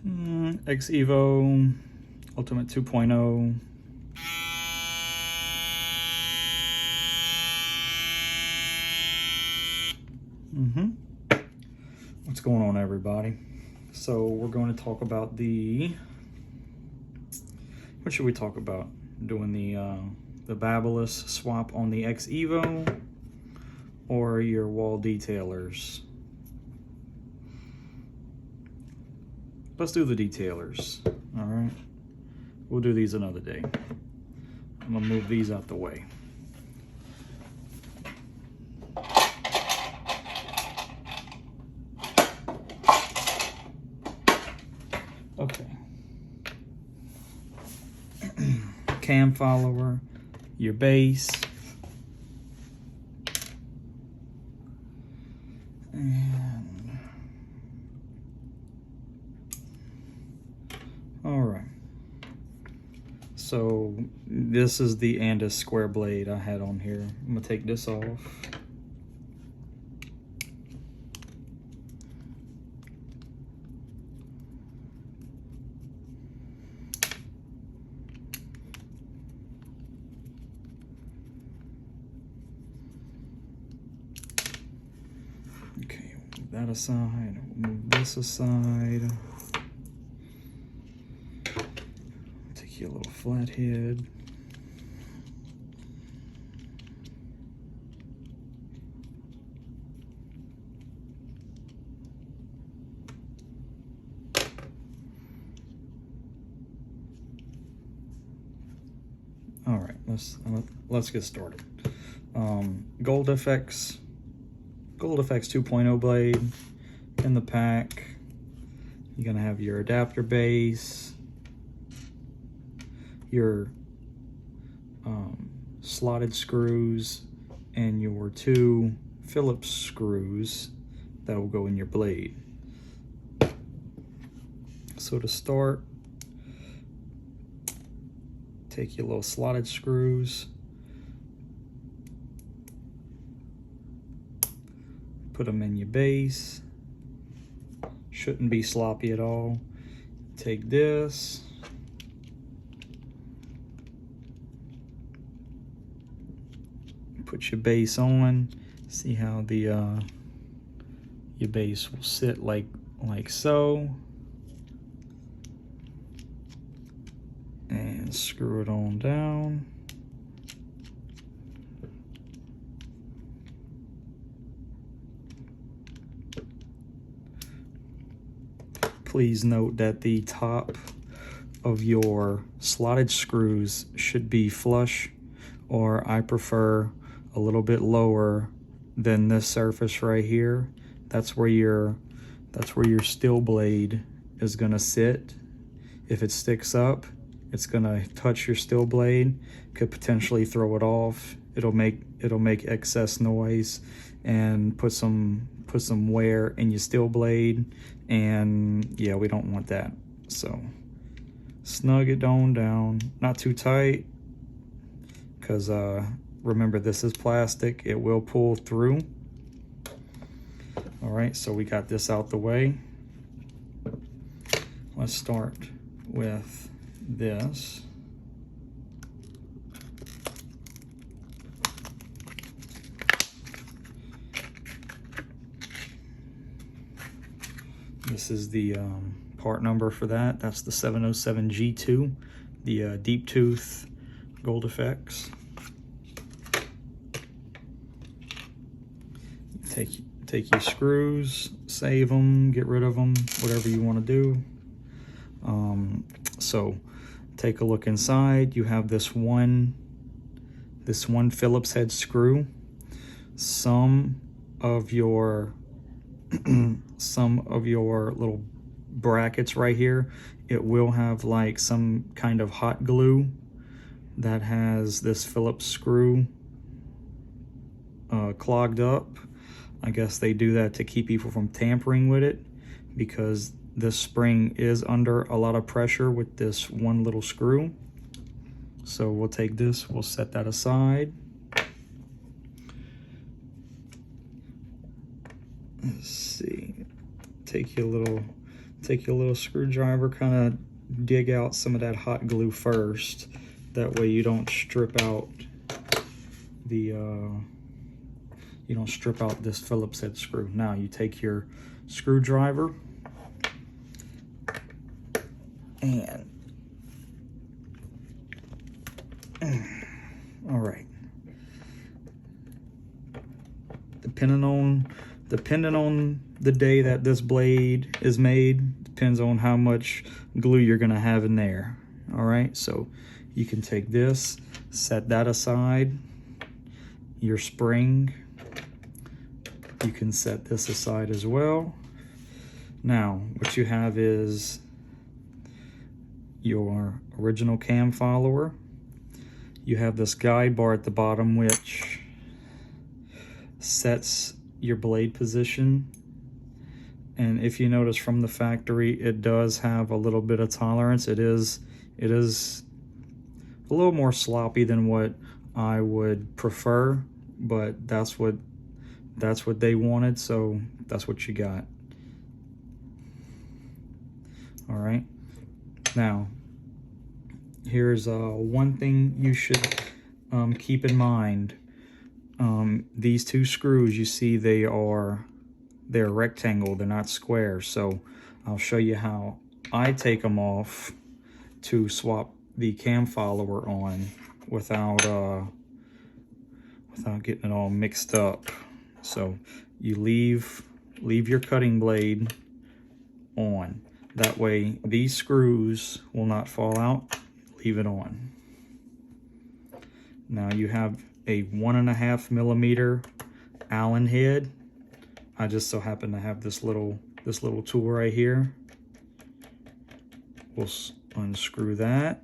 X Evo Ultimate 2.0. What's going on, everybody? So we're going to talk about what should we talk about? Doing the BaByliss swap on the X Evo or your WAHL Detailers? Let's do the Detailers. All right, we'll do these another day. I'm gonna move these out the way. Okay. Cam follower, your base, and all right. So this is the Andis square blade I had on here. I'm gonna take this off. Okay, move that aside, move this aside. Take your little flathead. All right, let's get started. WAHL FX 2.0 blade in the pack. You're gonna have your adapter base, your slotted screws, and your 2 Phillips screws that will go in your blade. So to start, take your little slotted screws, put them in your base. Shouldn't be sloppy at all. Take this, put your base on. See how the your base will sit like so, and screw it on down. Please note that the top of your slotted screws should be flush, or I prefer a little bit lower than this surface right here. That's where your steel blade is gonna sit. If it sticks up, it's gonna touch your steel blade, could potentially throw it off. It'll make excess noise and put some wear in your steel blade, and yeah, we don't want that. So snug it down, not too tight, because remember, this is plastic, it will pull through. All right, so we got this out the way. Let's start with this. This is the part number for that. That's the 707G2, the deep tooth WAHL FX. Take your screws, save them, get rid of them, whatever you want to do. So take a look inside. You have this one Phillips head screw. Some of your little brackets right here, it will have like some kind of hot glue that has this Phillips screw clogged up. I guess they do that to keep people from tampering with it, because this spring is under a lot of pressure with this one little screw. So we'll take this, we'll set that aside. Let's see, take your little take your little screwdriver, kind of dig out some of that hot glue first. That way you don't strip out the this Phillips head screw. Now you take your screwdriver and all right. Depending on the day that this blade is made, depends on how much glue you're gonna have in there. All right, so you can take this, set that aside. Your spring, you can set this aside as well. Now, what you have is your original cam follower. You have this guide bar at the bottom, which sets your blade position. And if you notice from the factory, it does have a little bit of tolerance. It is a little more sloppy than what I would prefer, but that's what they wanted, so that's what you got. All right, now here's one thing you should keep in mind. These two screws, you see, they're rectangle, they're not square. So I'll show you how I take them off to swap the cam follower on without getting it all mixed up. So you leave your cutting blade on. That way these screws will not fall out. Leave it on. Now you have a 1.5 millimeter Allen head. I just so happen to have this little tool right here. We'll unscrew that.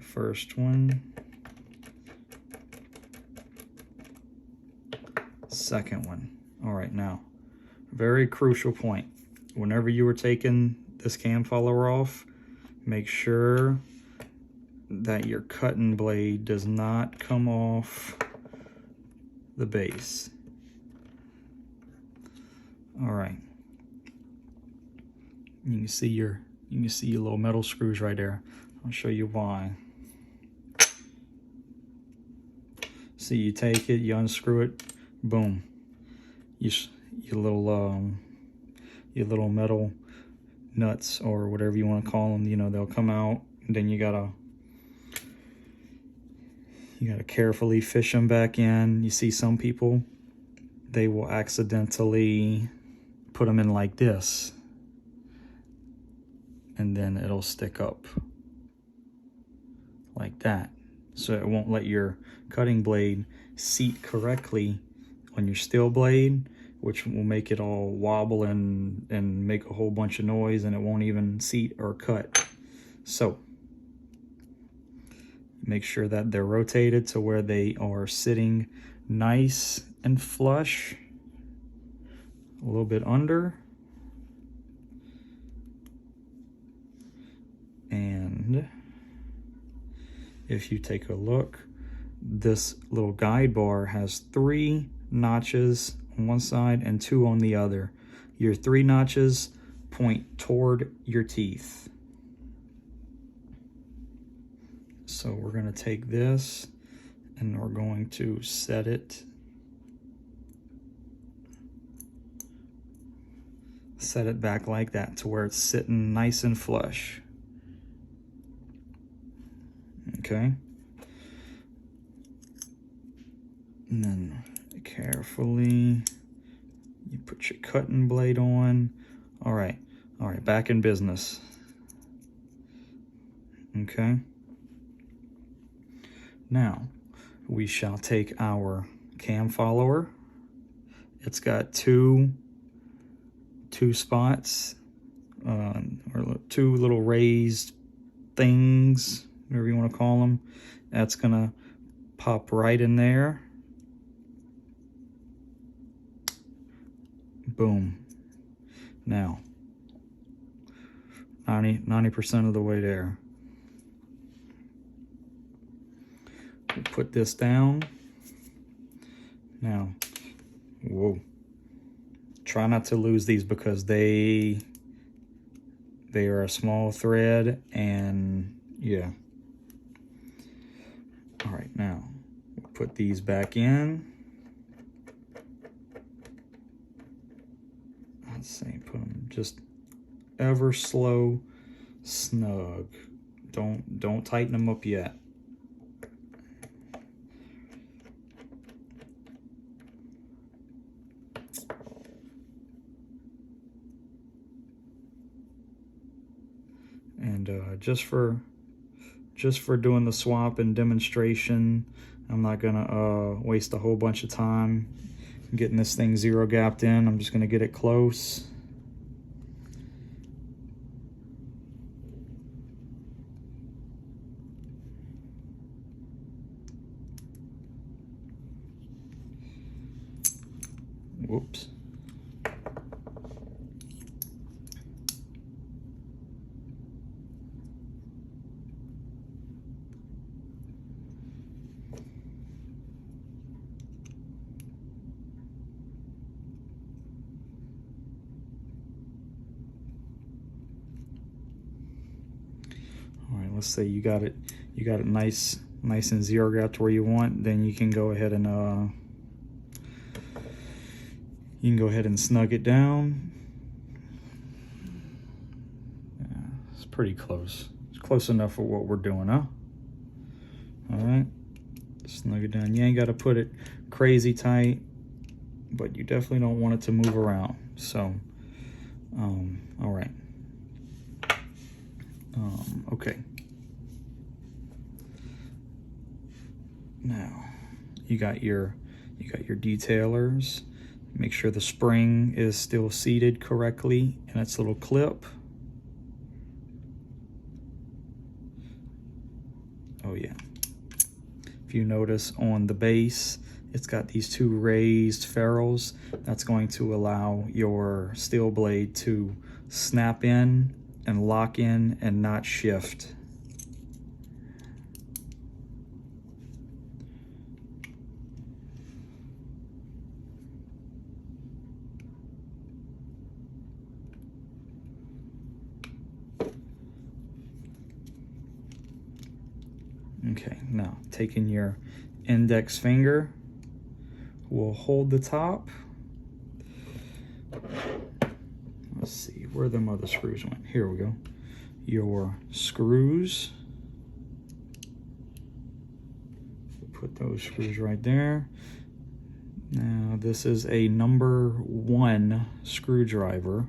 First one. Second one. All right, now, very crucial point. Whenever you are taking this cam follower off, make sure that your cutting blade does not come off the base. All right. You can see your little metal screws right there. I'll show you why. See, you take it, you unscrew it, boom. Your little metal nuts, or whatever you want to call them, you know, they'll come out. And then you gotta carefully fish them back in. You see some people, they will accidentally put them in like this, and then it'll stick up like that. So it won't let your cutting blade seat correctly on your steel blade, which will make it all wobble and make a whole bunch of noise, and it won't even seat or cut. So make sure that they're rotated to where they are sitting nice and flush, a little bit under. And if you take a look, this little guide bar has 3 notches on one side and 2 on the other. Your 3 notches point toward your teeth. So we're going to take this and we're going to set it back like that to where it's sitting nice and flush. Okay. And then carefully you put your cutting blade on. All right, back in business. Okay. Now we shall take our cam follower. It's got two spots, or 2 little raised things, whatever you want to call them. That's gonna pop right in there. Boom. Now 90% of the way there. We'll put this down. Now, whoa. try not to lose these because they are a small thread, and yeah. All right, now we'll put these back in. Let's see, put them just ever slow, snug. Don't tighten them up yet. And just for doing the swap and demonstration, I'm not gonna waste a whole bunch of time getting this thing zero gapped in. I'm just gonna get it close. Whoops. All right, let's say you got it nice and zero gapped where you want. Then you can go ahead and snug it down. Yeah, it's pretty close. It's close enough for what we're doing, huh? All right, snug it down. You ain't got to put it crazy tight, but you definitely don't want it to move around. So, all right. Okay. Now, you got your detailers. Make sure the spring is still seated correctly in its little clip. Oh yeah. If you notice on the base, it's got these two raised ferrules. That's going to allow your steel blade to snap in and lock in and not shift. Okay, now taking your index finger, we'll hold the top. Let's see, where them other screws went. Here we go. Your screws. Put those screws right there. Now this is a number 1 screwdriver.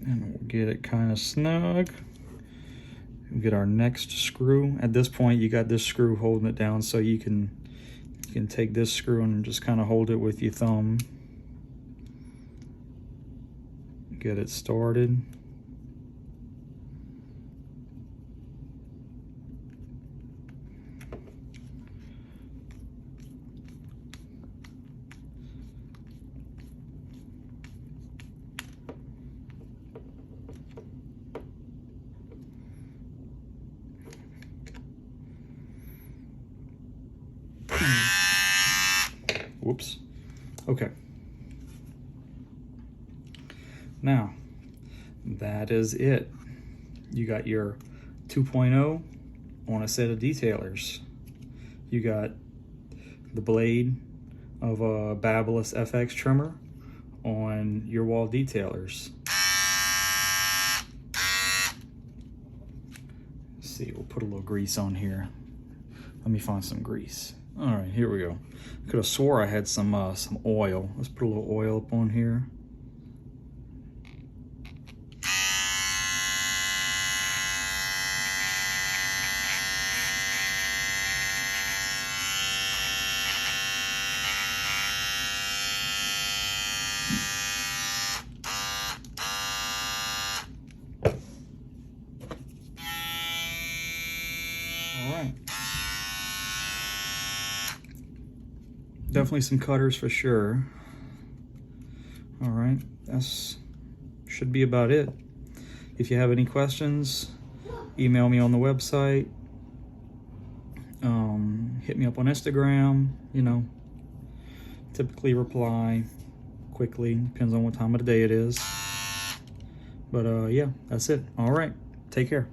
And we'll get it kind of snug. We'll get our next screw. At this point, you got this screw holding it down, so you can take this screw and just kind of hold it with your thumb. Get it started. Whoops. Okay. Now, that is it. You got your 2.0 on a set of detailers. You got the blade of a BaByliss FX trimmer on your WAHL detailers. Let's see, we'll put a little grease on here. Let me find some grease. All right, here we go. I could have swore I had some oil. Let's put a little oil up on here. All right. Definitely some cutters for sure. All right, that's should be about it. If you have any questions, email me on the website. hit me up on Instagram, you know, typically reply quickly, depends on what time of the day it is. But yeah, that's it. All right, take care.